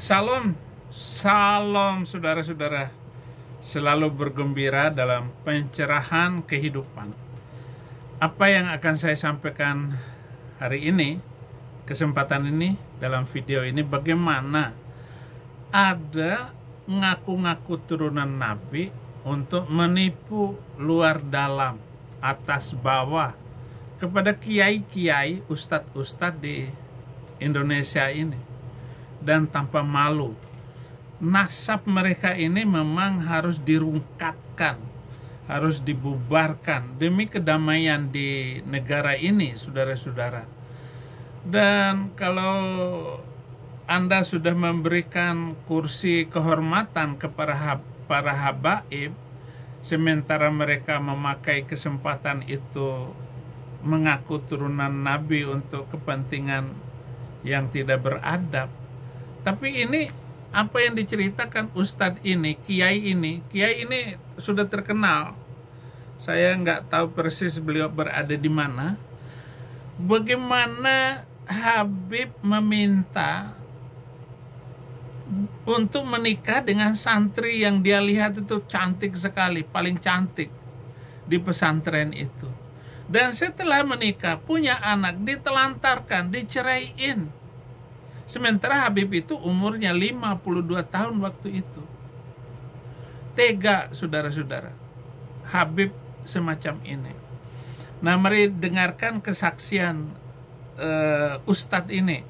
Salam, salam saudara-saudara. Selalu bergembira dalam pencerahan kehidupan. Apa yang akan saya sampaikan hari ini, kesempatan ini, dalam video ini, bagaimana ada ngaku-ngaku turunan Nabi untuk menipu luar dalam, atas bawah, kepada kiai-kiai, ustadz-ustadz di Indonesia ini. Dan tanpa malu, nasab mereka ini memang harus dirungkatkan, harus dibubarkan demi kedamaian di negara ini, saudara-saudara. Dan kalau Anda sudah memberikan kursi kehormatan kepada para habaib, sementara mereka memakai kesempatan itu mengaku turunan Nabi untuk kepentingan yang tidak beradab. Tapi ini apa yang diceritakan Ustadz ini, Kiai ini sudah terkenal. Saya nggak tahu persis beliau berada di mana. Bagaimana Habib meminta untuk menikah dengan santri yang dia lihat itu cantik sekali, paling cantik di pesantren itu. Dan setelah menikah, punya anak, ditelantarkan, diceraiin. Sementara Habib itu umurnya 52 tahun waktu itu. Tega, saudara-saudara. Habib semacam ini. Nah, mari dengarkan kesaksian Ustadz ini.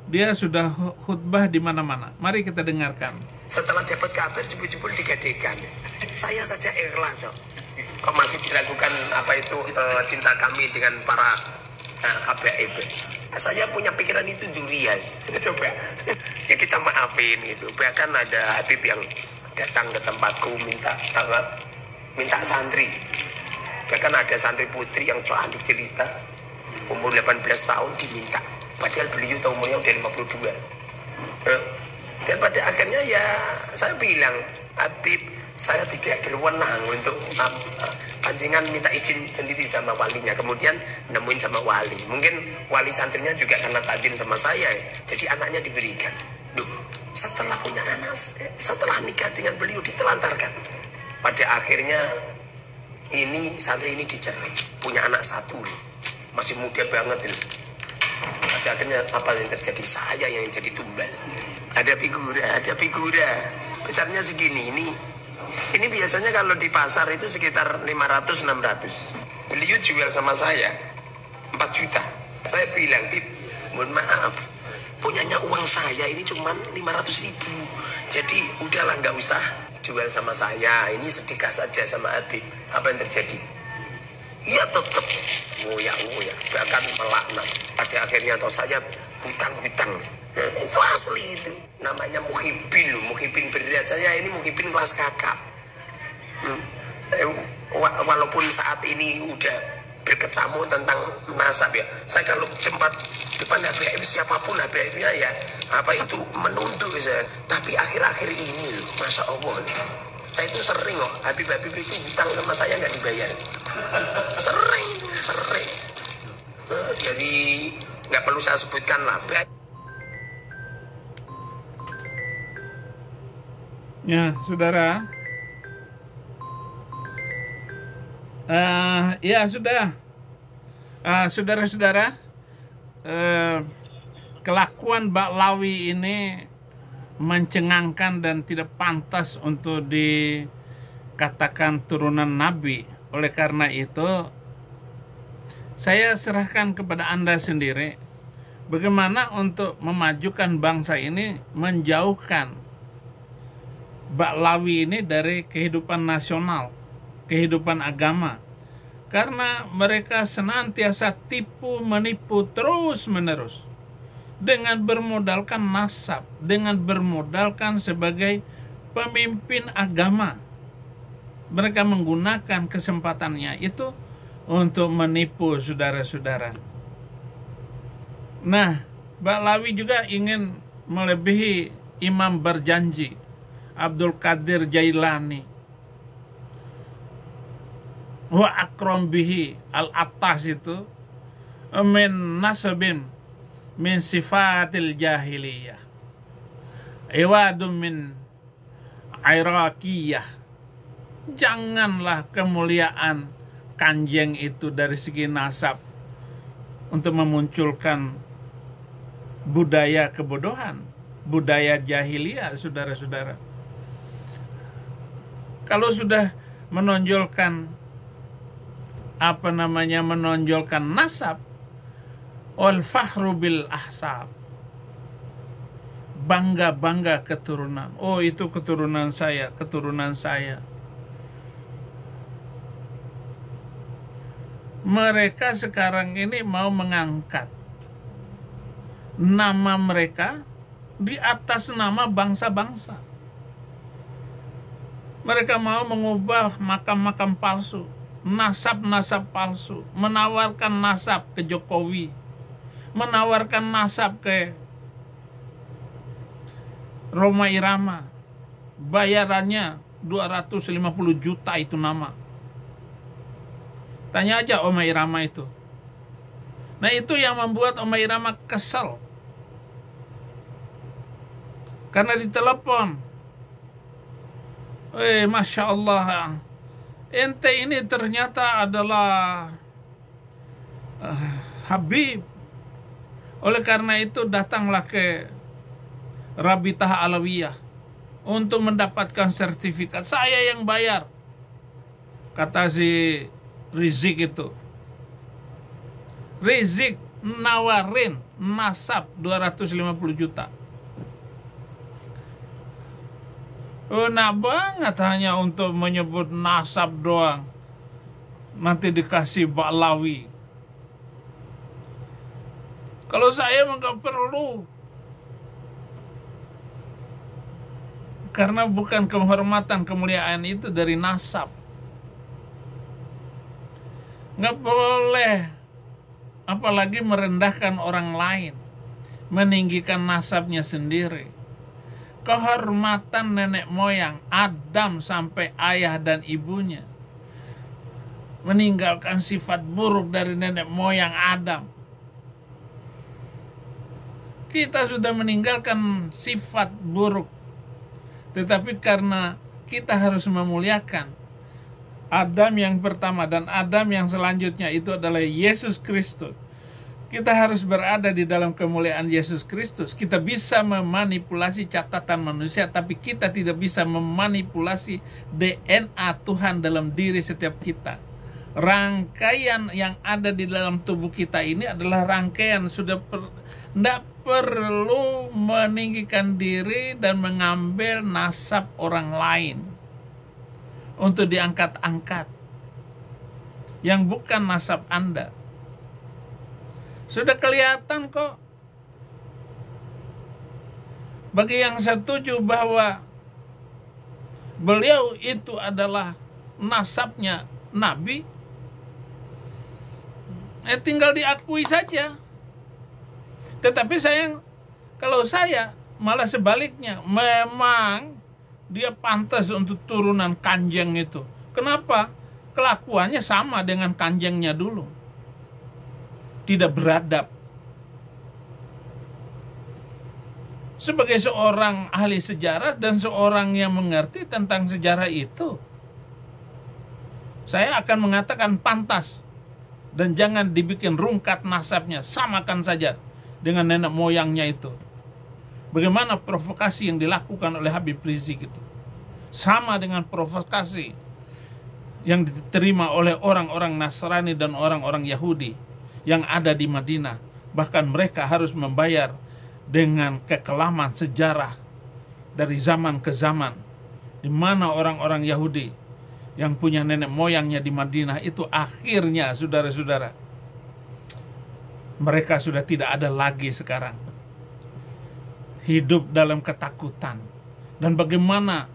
Dia sudah khutbah di mana-mana. Mari kita dengarkan. Setelah dapat kabar jebul-jebul digadekan, saya saja ikhlas. Kok masih dilakukan apa itu cinta kami dengan para habaib. Saya punya pikiran itu durian. Coba ya kita maafin itu. Bahkan ada Habib yang datang ke tempatku minta santri. Bahkan ada santri putri yang cantik cerita, umur 18 tahun diminta. Padahal beliau tahu umurnya udah 52. Dan pada akhirnya ya saya bilang, Habib, saya tidak berwenang untuk pancingan minta izin sendiri sama walinya, kemudian nemuin sama wali. Mungkin wali santrinya juga karena tajin sama saya, jadi anaknya diberikan. Duh, setelah punya anak, setelah nikah dengan beliau ditelantarkan. Pada akhirnya ini santri ini dicerai, punya anak satu, masih muda banget ini. Pada akhirnya apa yang terjadi? Saya yang jadi tumbal. Ada figura, besarnya segini ini biasanya kalau di pasar itu sekitar 500-600. Beliau jual sama saya 4 juta. Saya bilang, Bib, mohon maaf, punyanya uang saya ini cuma 500.000. Jadi udahlah, nggak usah jual sama saya. Ini sedekah saja sama Habib. Apa yang terjadi? Ya tetap ngoyak, bahkan melaknat. Pada akhirnya atau saya hutang-hutang. Itu asli itu. Namanya muhibin berat. Saya ini muhibin kelas kakap. Walaupun saat ini udah berkecamuk tentang nasab ya, saya kalau tempat depan HBM siapapun HBM-nya ya apa itu menunduk saya. Tapi akhir-akhir ini loh, Masya Allah, saya itu sering loh, Habib itu hutang sama saya nggak dibayar. Sering. Jadi nggak perlu saya sebutkan lah. Ya, saudara. Ya sudah, saudara-saudara, kelakuan Ba'lawi ini mencengangkan dan tidak pantas untuk dikatakan turunan Nabi. Oleh karena itu, saya serahkan kepada Anda sendiri bagaimana untuk memajukan bangsa ini, menjauhkan Ba'lawi ini dari kehidupan nasional, kehidupan agama, karena mereka senantiasa tipu menipu terus-menerus dengan bermodalkan nasab, dengan bermodalkan sebagai pemimpin agama. Mereka menggunakan kesempatannya itu untuk menipu saudara-saudara. Nah, Ba'lawi juga ingin melebihi imam berjanji Abdul Qadir Jailani. Wa akram bihi al-atas itu min nasabin min sifatil jahiliyah. Iwadum min Iraqiyah. Janganlah kemuliaan Kanjeng itu dari segi nasab untuk memunculkan budaya kebodohan, budaya jahiliyah, saudara-saudara. Kalau sudah menonjolkan menonjolkan nasab, wal fakhru bil ahsab, bangga keturunan. Oh, itu keturunan saya, keturunan saya. Mereka sekarang ini mau mengangkat nama mereka di atas nama bangsa-bangsa. Mereka mau mengubah makam-makam palsu, nasab-nasab palsu, menawarkan nasab ke Jokowi, menawarkan nasab ke Rhoma Irama. Bayarannya 250 juta itu nama. Tanya aja Rhoma Irama itu. Nah, itu yang membuat Rhoma Irama kesel. Karena ditelepon. Masya Allah, ente ini ternyata adalah Habib. Oleh karena itu datanglah ke Rabitah Alawiyah untuk mendapatkan sertifikat. Saya yang bayar, kata si Rizik itu. Rizik nawarin nasab 250 juta. Enak banget hanya untuk menyebut nasab doang. Nanti dikasih baklawi. Kalau saya nggak perlu. Karena bukan kehormatan, kemuliaan itu dari nasab. Nggak boleh. Apalagi merendahkan orang lain. Meninggikan nasabnya sendiri. Kehormatan nenek moyang Adam sampai ayah dan ibunya, meninggalkan sifat buruk dari nenek moyang Adam. Kita sudah meninggalkan sifat buruk, tetapi karena kita harus memuliakan Adam yang pertama dan Adam yang selanjutnya, itu adalah Yesus Kristus. Kita harus berada di dalam kemuliaan Yesus Kristus. Kita bisa memanipulasi catatan manusia, tapi kita tidak bisa memanipulasi DNA Tuhan dalam diri setiap kita. Rangkaian yang ada di dalam tubuh kita ini adalah rangkaian tidak perlu meninggikan diri dan mengambil nasab orang lain untuk diangkat-angkat yang bukan nasab Anda. Sudah kelihatan kok. Bagi yang setuju bahwa beliau itu adalah nasabnya Nabi, tinggal diakui saja. Tetapi kalau saya malah sebaliknya, memang dia pantas untuk turunan Kanjeng itu. Kenapa? Kelakuannya sama dengan Kanjengnya dulu. Tidak beradab. Sebagai seorang ahli sejarah dan seorang yang mengerti tentang sejarah itu, saya akan mengatakan pantas. Dan jangan dibikin rungkat nasabnya. Samakan saja dengan nenek moyangnya itu. Bagaimana provokasi yang dilakukan oleh Habib Rizik itu. Sama dengan provokasi yang diterima oleh orang-orang Nasrani dan orang-orang Yahudi yang ada di Madinah. Bahkan mereka harus membayar dengan kekelaman sejarah dari zaman ke zaman, di mana orang-orang Yahudi yang punya nenek moyangnya di Madinah itu akhirnya, saudara-saudara, mereka sudah tidak ada lagi sekarang. Hidup dalam ketakutan. Dan bagaimana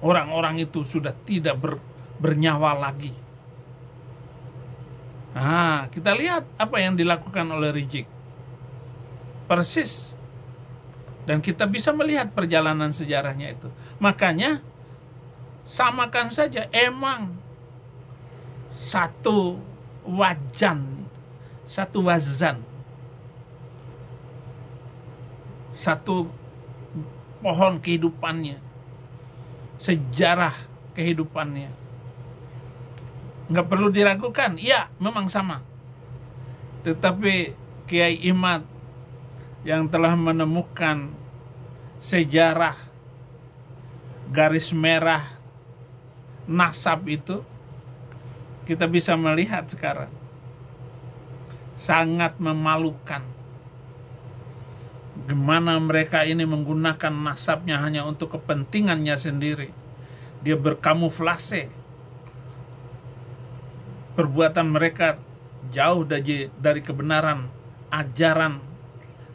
orang-orang itu sudah tidak bernyawa lagi. Nah, kita lihat apa yang dilakukan oleh Rizik. Persis. Dan kita bisa melihat perjalanan sejarahnya itu. Makanya, samakan saja. Emang satu wazan, satu pohon kehidupannya, sejarah kehidupannya. Nggak perlu diragukan, iya memang sama. Tetapi Kiai Imad yang telah menemukan sejarah garis merah nasab itu, kita bisa melihat sekarang sangat memalukan gimana mereka ini menggunakan nasabnya hanya untuk kepentingannya sendiri. Dia berkamuflase. Perbuatan mereka jauh dari kebenaran ajaran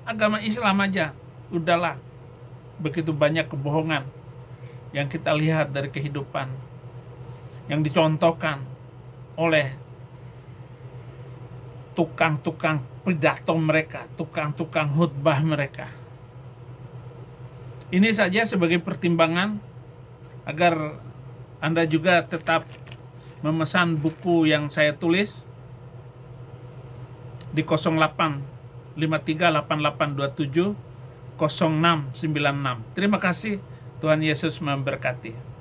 agama Islam aja. Udahlah, begitu banyak kebohongan yang kita lihat dari kehidupan yang dicontohkan oleh tukang-tukang pidato mereka, tukang-tukang khutbah mereka. Ini saja sebagai pertimbangan agar Anda juga tetap memesan buku yang saya tulis di 08538827 0696. Terima kasih, Tuhan Yesus memberkati.